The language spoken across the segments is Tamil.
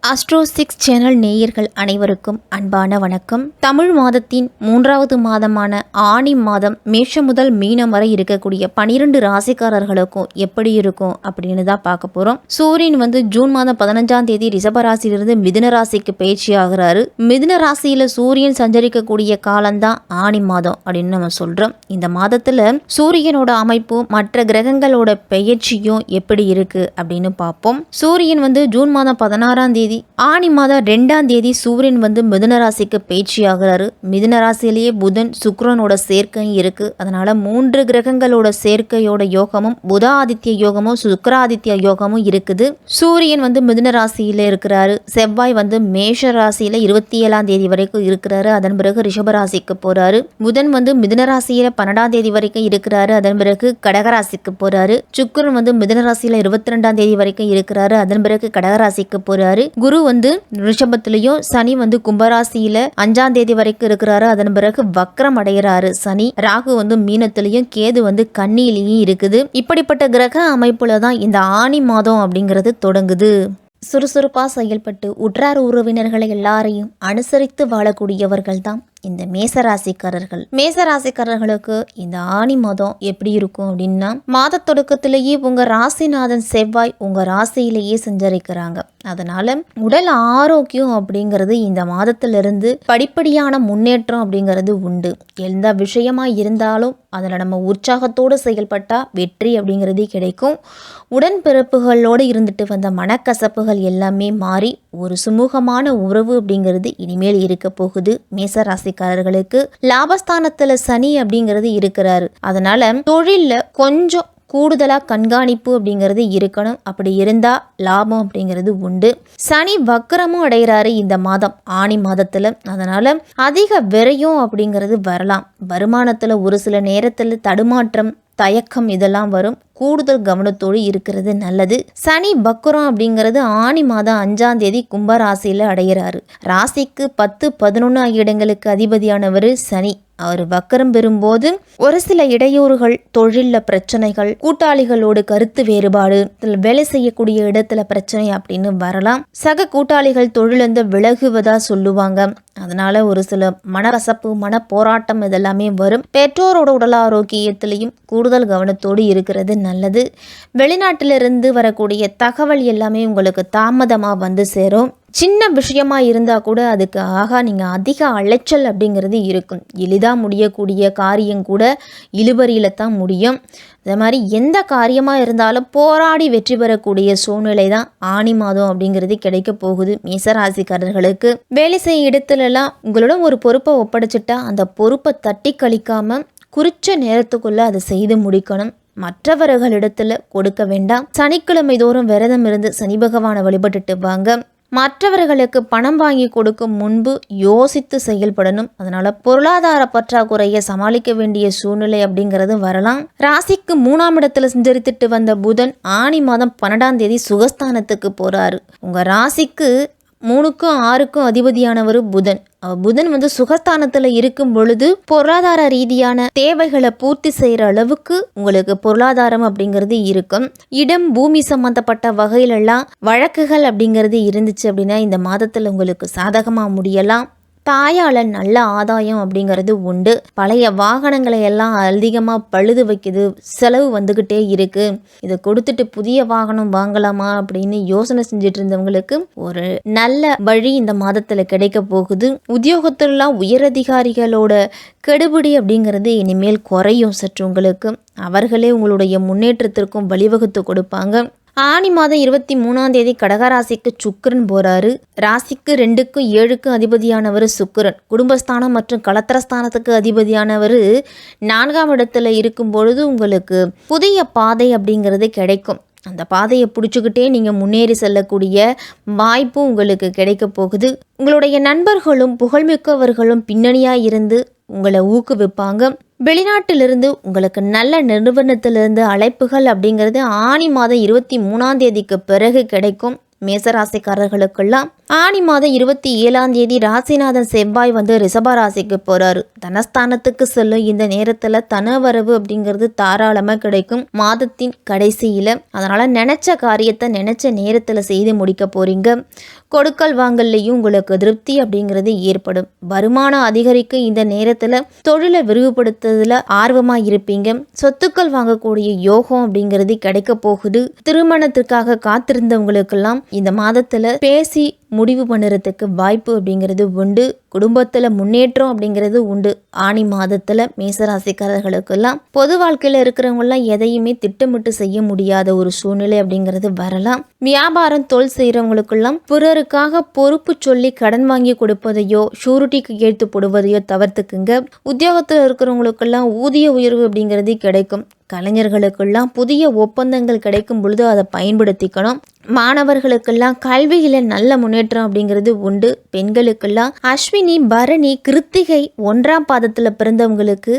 அஸ்ட்ரோ 6 சேனல் நேயர்கள் அனைவருக்கும் அன்பான வணக்கம். தமிழ் மாதத்தின் 3வது மாதமான ஆனி மாதம் மேஷம் முதல் மீனம் வரை இருக்கக்கூடிய 12 ராசிக்காரர்களுக்கும் எப்படி இருக்கும் அப்படின்னு தான் பார்க்க போறோம். சூரியன் ஜூன் மாதம் 15ஆம் தேதி ரிஷப ராசியிலிருந்து மிதுன ராசிக்கு பயிற்சி ஆகிறாரு. மிதுன ராசியில சூரியன் சஞ்சரிக்கக்கூடிய காலம்தான் ஆனி மாதம் அப்படின்னு நம்ம சொல்றோம். இந்த மாதத்துல சூரியனோட அமைப்பு மற்ற கிரகங்களோட பெயர்ச்சியும் எப்படி இருக்கு அப்படின்னு பார்ப்போம். சூரியன் ஜூன் மாதம் 16ஆம் தேதி ஆனி மாதம் 2ஆம் தேதி சூரியன் மிதுன ராசிக்கு பயிற்சி ஆகிறாரு. மிதுன ராசியிலேயே புதன் சுக்கிரனோட சேர்க்கையும் இருக்கு. அதனால 3 கிரகங்களோட சேர்க்கையோட யோகமும் புத ஆதித்ய யோகமும் சுக்கிராதித்ய யோகமும் இருக்குது. சூரியன் மிதுன ராசியில இருக்கிறாரு. செவ்வாய் மேஷ ராசியில 27ஆம் தேதி வரைக்கும் இருக்கிறாரு. அதன் பிறகு ரிஷப ராசிக்கு போறாரு. புதன் மிதுன ராசியில 12ஆம் தேதி வரைக்கும் இருக்கிறாரு. அதன் பிறகு கடகராசிக்கு போறாரு. சுக்கிரன் மிதுன ராசியில 22ஆம் தேதி வரைக்கும் இருக்கிறாரு. அதன் பிறகு கடகராசிக்கு போறாரு. குரு ரிஷபத்திலையும் சனி கும்பராசியில 5ஆம் தேதி வரைக்கும் இருக்கிறாரு. அதன் பிறகு வக்ரம் அடைகிறாரு சனி. ராகு மீனத்திலையும் கேது கன்னியிலையும் இருக்குது. இப்படிப்பட்ட கிரக அமைப்புல தான் இந்த ஆனி மாதம் அப்படிங்கிறது தொடங்குது. சுறுசுறுப்பா செயல்பட்டு உற்றார் உறவினர்களை எல்லாரையும் அனுசரித்து வாழக்கூடியவர்கள் தான் இந்த மேசராசிக்காரர்கள். மேசராசிக்காரர்களுக்கு இந்த ஆனி மாதம் எப்படி இருக்கும் அப்படின்னா, மாத தொடக்கத்திலேயே உங்க ராசிநாதன் செவ்வாய் உங்க ராசியிலேயே சஞ்சரிக்கிறாங்க. அதனால உடல் ஆரோக்கியம் அப்படிங்கிறது இந்த மாதத்திலிருந்து படிப்படியான முன்னேற்றம் அப்படிங்கிறது உண்டு. எந்த விஷயமா இருந்தாலும் அதில் நம்ம உற்சாகத்தோடு செயல்பட்டா வெற்றி அப்படிங்கிறது கிடைக்கும். உடன்பிறப்புகளோடு இருந்துட்டு வந்த மனக்கசப்புகள் எல்லாமே மாறி ஒரு சுமூகமான உறவு அப்படிங்கிறது இனிமேல் இருக்க போகுது. மேசராசிக்காரர்களுக்கு லாபஸ்தானத்துல சனி அப்படிங்கிறது இருக்கிறாரு. அதனால தொழில்ல கொஞ்சம் கூடுதலா கண்காணிப்பு அப்படிங்கிறது இருக்கணும். அப்படி இருந்தா லாபம் அப்படிங்கிறது உண்டு. சனி வக்கரமும் அடைகிறாரு இந்த மாதம் ஆனி மாதத்துல. அதனால அதிக விரயம் அப்படிங்கிறது வரலாம். வருமானத்துல ஒரு சில நேரத்துல தடுமாற்றம் தயக்கம் இதெல்லாம் வரும். கூடுதல் கவனத்தோடு இருக்கிறது நல்லது. சனி வக்கரம் அப்படிங்கிறது ஆனி மாதம் 5ஆம் தேதி கும்பராசியில அடைகிறாரு. ராசிக்கு 10, 11 ஆகிய இடங்களுக்கு அதிபதியானவர் சனி. அவர் வக்கரம் பெறும்போது ஒரு சில இடையூறுகள், தொழில பிரச்சனைகள், கூட்டாளிகளோடு கருத்து வேறுபாடு, வேலை செய்யக்கூடிய இடத்துல பிரச்சனை அப்படின்னு வரலாம். சக கூட்டாளிகள் தொழிலிருந்து விலகுவதா சொல்லுவாங்க. அதனால ஒரு சில மனக்கசப்பு, மன போராட்டம் இதெல்லாமே வரும். பெற்றோரோட உடல் ஆரோக்கியத்திலையும் கூடுதல் கவனத்தோடு இருக்கிறது நல்லது. வெளிநாட்டிலிருந்து வரக்கூடிய தகவல் எல்லாமே உங்களுக்கு தாமதமா சேரும். சின்ன விஷயமா இருந்தா கூட அதுக்கு நீங்க அதிக அலைச்சல் அப்படிங்கிறது இருக்கும். எளிதா முடியக்கூடிய காரியம் கூட இழுபறியில தான் முடியும். அதே மாதிரி எந்த காரியமா இருந்தாலும் போராடி வெற்றி பெறக்கூடிய சூழ்நிலை தான் ஆனி மாதம் அப்படிங்கிறது கிடைக்க போகுது. மேசராசிக்காரர்களுக்கு வேலை செய்ய இடத்துலலாம் உங்களோட ஒரு பொறுப்பை ஒப்படைச்சிட்டா அந்த பொறுப்பை தட்டி கழிக்காம குறிச்ச நேரத்துக்குள்ள அதை செய்து முடிக்கணும். மற்றவர்களிடத்துல கொடுக்க வேண்டாம். சனிக்கிழமை தோறும் விரதம் இருந்து சனி பகவானை வழிபட்டுட்டு வாங்க. மற்றவர்களுக்கு பணம் வாங்கி கொடுக்கும் முன்பு யோசித்து செயல்படணும். அதனால பொருளாதார பற்றாக்குறையை சமாளிக்க வேண்டிய சூழ்நிலை அப்படிங்கிறது வரலாம். ராசிக்கு 3ஆம் இடத்துல சஞ்சரித்துட்டு வந்த புதன் ஆனி மாதம் 12ஆம் தேதி சுகஸ்தானத்துக்கு போறாரு. உங்க ராசிக்கு 3க்கும் 6க்கும் அதிபதியானவர் புதன். புதன் சுகஸ்தானத்துல இருக்கும் பொழுது பொருளாதார ரீதியான தேவைகளை பூர்த்தி செய்யற அளவுக்கு உங்களுக்கு பொருளாதாரம் அப்படிங்கிறது இருக்கும். இடம் பூமி சம்பந்தப்பட்ட வகையிலெல்லாம் வழக்குகள் அப்படிங்கிறது இருந்துச்சு அப்படின்னா இந்த மாதத்துல உங்களுக்கு சாதகமா முடியலாம். தாயால நல்ல ஆதாயம் அப்படிங்கிறது உண்டு. பழைய வாகனங்களை எல்லாம் அதிகமாக பழுது வைக்குது, செலவு வந்துக்கிட்டே இருக்கு. இதை கொடுத்துட்டு புதிய வாகனம் வாங்கலாமா அப்படின்னு யோசனை செஞ்சுட்டு இருந்தவங்களுக்கு ஒரு நல்ல வழி இந்த மாதத்துல கிடைக்க போகுது. உத்தியோகத்திலாம் உயரதிகாரிகளோட கெடுபிடி அப்படிங்கிறது இனிமேல் குறையும் சற்று உங்களுக்கு. அவர்களே உங்களுடைய முன்னேற்றத்திற்கும் வழிவகுத்து கொடுப்பாங்க. ஆனி மாதம் 23ஆம் தேதி கடகராசிக்கு சுக்கிரன் போறாரு. ராசிக்கு 2க்கும் 7க்கும் அதிபதியானவர் சுக்கிரன். குடும்பஸ்தானம் மற்றும் களத்திரஸ்தானத்துக்கு அதிபதியானவர் 4ஆம் இடத்துல இருக்கும் பொழுது உங்களுக்கு புதிய பாதை அப்படிங்கிறது கிடைக்கும். அந்த பாதையை பிடிச்சிக்கிட்டே நீங்கள் முன்னேறி செல்லக்கூடிய வாய்ப்பு உங்களுக்கு கிடைக்க போகுது. உங்களுடைய நண்பர்களும் புகழ்மிக்கவர்களும் பின்னணியாக இருந்து உங்களை ஊக்குவிப்பாங்க. வெளிநாட்டிலிருந்து உங்களுக்கு நல்ல நிறுவனத்திலிருந்து அழைப்புகள் அப்படிங்கிறது ஆனி மாதம் 23ஆம் தேதிக்கு பிறகு கிடைக்கும். மேசராசிக்காரர்களுக்கெல்லாம் ஆனி மாதம் 27ஆம் தேதி ராசிநாதன் செவ்வாய் வந்து ரிஷப ராசிக்கு போகிறாரு. தனஸ்தானத்துக்கு செல்லும் இந்த நேரத்தில் தனவரவு அப்படிங்கிறது தாராளமாக கிடைக்கும் மாதத்தின் கடைசியில். அதனால் நினச்ச காரியத்தை நினச்ச நேரத்தில் செய்து முடிக்க போகிறீங்க. கொடுக்கல் வாங்கல்லையும் உங்களுக்கு திருப்தி அப்படிங்கிறது ஏற்படும். வருமானம் அதிகரிக்க இந்த நேரத்தில் தொழிலை விரிவுபடுத்துறதுல ஆர்வமாக இருப்பீங்க. சொத்துக்கள் வாங்கக்கூடிய யோகம் அப்படிங்கிறது கிடைக்க போகுது. திருமணத்திற்காக காத்திருந்தவங்களுக்கெல்லாம் இந்த மாதத்தில் பேசி முடிவு பண்ணுறதுக்கு வாய்ப்பு அப்படிங்கிறது உண்டு. குடும்பத்தில் முன்னேற்றம் அப்படிங்கிறது உண்டு. ஆனி மாதத்தில் மேசராசிக்காரர்களுக்கெல்லாம் பொது வாழ்க்கையில் இருக்கிறவங்கலாம் எதையுமே திட்டமிட்டு செய்ய முடியாத ஒரு சூழ்நிலை அப்படிங்கிறது வரலாம். வியாபாரம் தொழில் செய்கிறவங்களுக்கெல்லாம் பிறருக்காக பொறுப்பு சொல்லி கடன் வாங்கி கொடுப்பதையோ ஷூரிட்டிக்கு ஏற்று போடுவதையோ தவிர்த்துக்குங்க. உத்தியோகத்தில் இருக்கிறவங்களுக்கெல்லாம் ஊதிய உயர்வு அப்படிங்கிறது கிடைக்கும். கலைஞர்களுக்கெல்லாம் புதிய ஒப்பந்தங்கள் கிடைக்கும் பொழுது அதை பயன்படுத்திக்கணும். மாணவர்களுக்கெல்லாம் கல்வியில் நல்ல முன்னேற்றம் அப்படிங்கிறது உண்டு. பெண்களுக்கெல்லாம் அஸ்வினி பரணி கிருத்திகை 1ஆம் பாதத்தில் பிறந்தவங்களுக்கு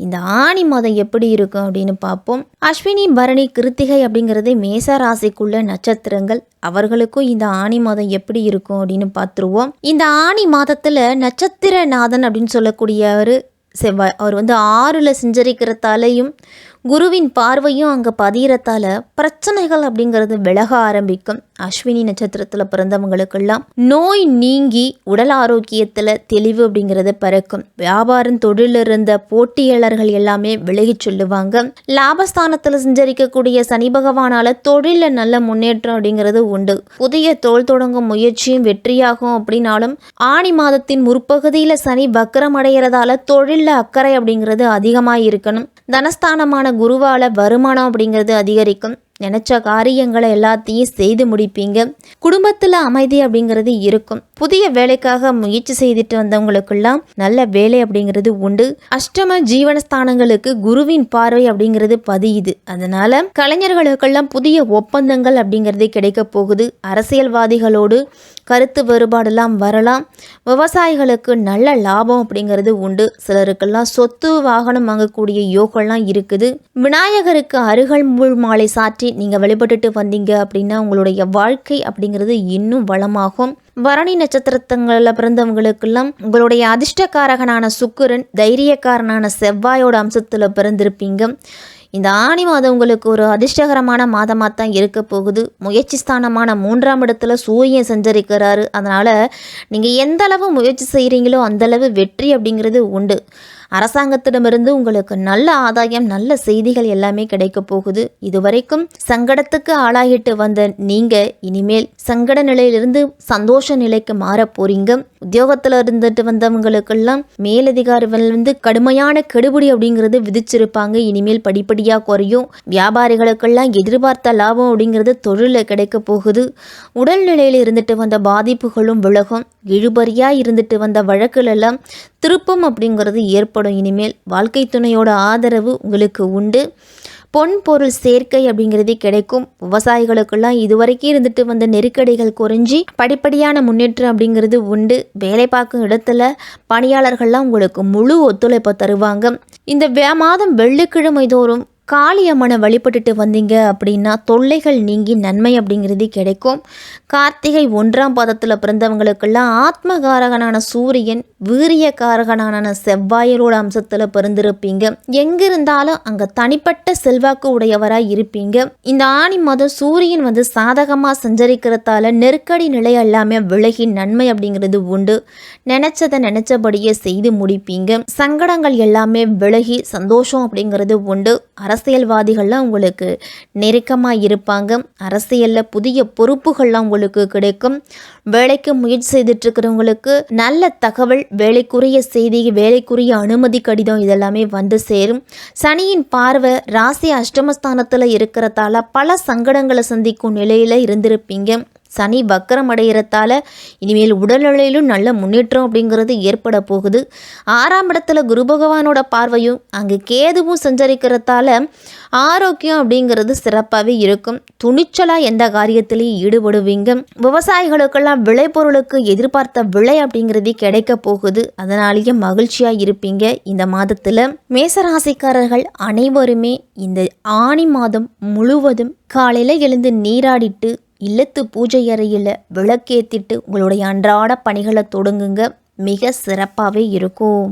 இந்த ஆனி மாதம் எப்படி இருக்கும் அப்படின்னு பார்ப்போம். அஸ்வினி பரணி கிருத்திகை அப்படிங்கிறது மேச ராசிக்குள்ள நட்சத்திரங்கள். அவர்களுக்கும் இந்த ஆனி மாதம் எப்படி இருக்கும் அப்படின்னு பார்த்துருவோம். இந்த ஆனி மாதத்தில் நட்சத்திரநாதன் அப்படின்னு சொல்லக்கூடியவர் செவ்வாய். அவர் வந்து 6ல் சஞ்சரிக்கிறதாலையும் குருவின் பார்வையும் அங்கே பதிகிறதால பிரச்சனைகள் அப்படிங்கிறது விலக ஆரம்பிக்கும். அஸ்வினி நட்சத்திரத்தில் பிறந்தவங்களுக்கெல்லாம் நோய் நீங்கி உடல் ஆரோக்கியத்தில் தெளிவு அப்படிங்கிறது பிறக்கும். வியாபாரம் தொழிலில் இருந்த போட்டியாளர்கள் எல்லாமே விலகி சொல்லுவாங்க. லாபஸ்தானத்தில் சஞ்சரிக்கக்கூடிய சனி பகவானால தொழிலில் நல்ல முன்னேற்றம் அப்படிங்கிறது உண்டு. புதிய தொழில் தொடங்கும் முயற்சியும் வெற்றியாகும். அப்படின்னாலும் ஆனி மாதத்தின் முற்பகுதியில் சனி வக்கரம் அடைகிறதால தொழிலில் அக்கறை அப்படிங்கிறது அதிகமாக இருக்கணும். தனஸ்தானமான குருவால வருமானம் அப்படிங்கிறது அதிகரிக்கும். நினைச்ச காரியங்களை எல்லாத்தையும் செய்து முடிப்பீங்க. குடும்பத்தில் அமைதி அப்படிங்கிறது இருக்கும். புதிய வேலைக்காக முயற்சி செய்துட்டு வந்தவங்களுக்கெல்லாம் நல்ல வேலை அப்படிங்கிறது உண்டு. அஷ்டம ஜீவனஸ்தானங்களுக்கு குருவின் பார்வை அப்படிங்கிறது பதியுது. அதனால கலைஞர்களுக்கெல்லாம் புதிய ஒப்பந்தங்கள் அப்படிங்கிறது கிடைக்க போகுது. அரசியல்வாதிகளோடு கருத்து வேறுபாடெல்லாம் வரலாம். விவசாயிகளுக்கு நல்ல லாபம் அப்படிங்கிறது உண்டு. சிலருக்கெல்லாம் சொத்து வாகனம் வாங்கக்கூடிய யோகம்லாம் இருக்குது. விநாயகருக்கு அருகம்புல் மாலை சாற்றி நீங்கள் வழிபட்டுட்டு வந்தீங்க அப்படின்னா உங்களுடைய வாழ்க்கை அப்படிங்கிறது இன்னும் வளமாகும். பரணி நட்சத்திரங்களில் பிறந்தவங்களுக்கெல்லாம் உங்களுடைய அதிர்ஷ்டக்காரகனான சுக்கிரன் தைரியக்காரனான செவ்வாயோட அம்சத்தில் பிறந்திருப்பீங்க. இந்த ஆனி மாதம் உங்களுக்கு ஒரு அதிர்ஷ்டகரமான மாதமாக தான் இருக்க போகுது. முயற்சி ஸ்தானமான 3ஆம் இடத்துல சூரியன் சஞ்சரிக்கிறாரு. அதனால் நீங்கள் எந்த அளவு முயற்சி செய்கிறீங்களோ அந்தளவு வெற்றி அப்படிங்கிறது உண்டு. அரசாங்கத்திடமிருந்து உங்களுக்கு நல்ல ஆதாயம் நல்ல செய்திகள் எல்லாமே கிடைக்க போகுது. இதுவரைக்கும் சங்கடத்துக்கு ஆளாகிட்டு வந்த நீங்கள் இனிமேல் சங்கட நிலையிலிருந்து சந்தோஷ நிலைக்கு மாற போறீங்க. உத்தியோகத்தில் இருந்துட்டு வந்தவங்களுக்கெல்லாம் மேலதிகாரிகள் வந்து கடுமையான கெடுபிடி அப்படிங்கிறது விதிச்சிருப்பாங்க. இனிமேல் படிப்படியாக குறையும். வியாபாரிகளுக்கெல்லாம் எதிர்பார்த்த லாபம் அப்படிங்கிறது தொழிலில் கிடைக்க போகுது. உடல்நிலையில் இருந்துட்டு வந்த பாதிப்புகளும் விலகும். இழுபறியாக இருந்துட்டு வந்த வழக்குகளெல்லாம் திருப்பம் அப்படிங்கிறது ஏற்படும். இனிமேல் வாழ்க்கை துணையோட ஆதரவு உங்களுக்கு உண்டு. பொன் பொருள் சேர்க்கை அப்படிங்கிறதே கிடைக்கும். விவசாயிகளுக்கெல்லாம் இதுவரைக்கும் இருந்துட்டு வந்த நெருக்கடிகள் குறைஞ்சி படிப்படியான முன்னேற்றம் அப்படிங்கிறது உண்டு. வேலை பார்க்கும் இடத்துல பணியாளர்கள்லாம் உங்களுக்கு முழு ஒத்துழைப்பை தருவாங்க. இந்த மாதம் வெள்ளிக்கிழமை தோறும் காளியம்மனை வழிபட்டுட்டு வந்தீங்க அப்படின்னா தொல்லைகள் நீங்கி நன்மை அப்படிங்கிறது கிடைக்கும். கார்த்திகை 1ஆம் பாதத்தில் பிறந்தவங்களுக்கெல்லாம் ஆத்மகாரகனான சூரியன் வீரியகாரகனான செவ்வாயரோட அம்சத்தில் பிறந்திருப்பீங்க. எங்கிருந்தாலும் அங்கே தனிப்பட்ட செல்வாக்கு உடையவராக இருப்பீங்க. இந்த ஆனி மாதம் சூரியன் வந்து சாதகமாக சஞ்சரிக்கிறதால நெருக்கடி நிலை எல்லாமே விலகி நன்மை அப்படிங்கிறது உண்டு. நினைச்சதை நினைச்சபடியே செய்து முடிப்பீங்க. சங்கடங்கள் எல்லாமே விலகி சந்தோஷம் அப்படிங்கிறது உண்டு. அரசியல்வாதிகள்லாம் உங்களுக்கு நெருக்கமாக இருப்பாங்க. அரசியலில் புதிய பொறுப்புகள்லாம் உங்களுக்கு கிடைக்கும். வேலைக்கு முயற்சி செய்துட்டு இருக்கிறவங்களுக்கு நல்ல தகவல், வேலைக்குரிய செய்தி, வேலைக்குரிய அனுமதி கடிதம் இதெல்லாமே வந்து சேரும். சனியின் பார்வை ராசி அஷ்டமஸ்தானத்தில் இருக்கிறதால பல சங்கடங்களை சந்திக்கும் நிலையில் இருந்திருப்பீங்க. சனி வக்கரம் அடைகிறதால இனிமேல் உடல்நிலையிலும் நல்ல முன்னேற்றம் அப்படிங்கிறது ஏற்பட போகுது. 6ஆம் இடத்துல குரு பகவானோட பார்வையும் அங்கே கேதுவும் சஞ்சரிக்கிறதால ஆரோக்கியம் அப்படிங்கிறது சிறப்பாகவே இருக்கும். துணிச்சலாக எந்த காரியத்திலையும் ஈடுபடுவீங்க. விவசாயிகளுக்கெல்லாம் விளைபொருளுக்கு எதிர்பார்த்த விலை அப்படிங்கிறது கிடைக்க போகுது. அதனாலேயே மகிழ்ச்சியாக இருப்பீங்க. இந்த மாதத்தில் மேசராசிக்காரர்கள் அனைவருமே இந்த ஆனி மாதம் முழுவதும் காலையில் எழுந்து நீராடிட்டு இல்லத்து பூஜை அறையில் விளக்கேற்றிட்டு உங்களுடைய அன்றாட பணிகளை தொடங்குங்க. மிக சிறப்பாகவே இருக்கும்.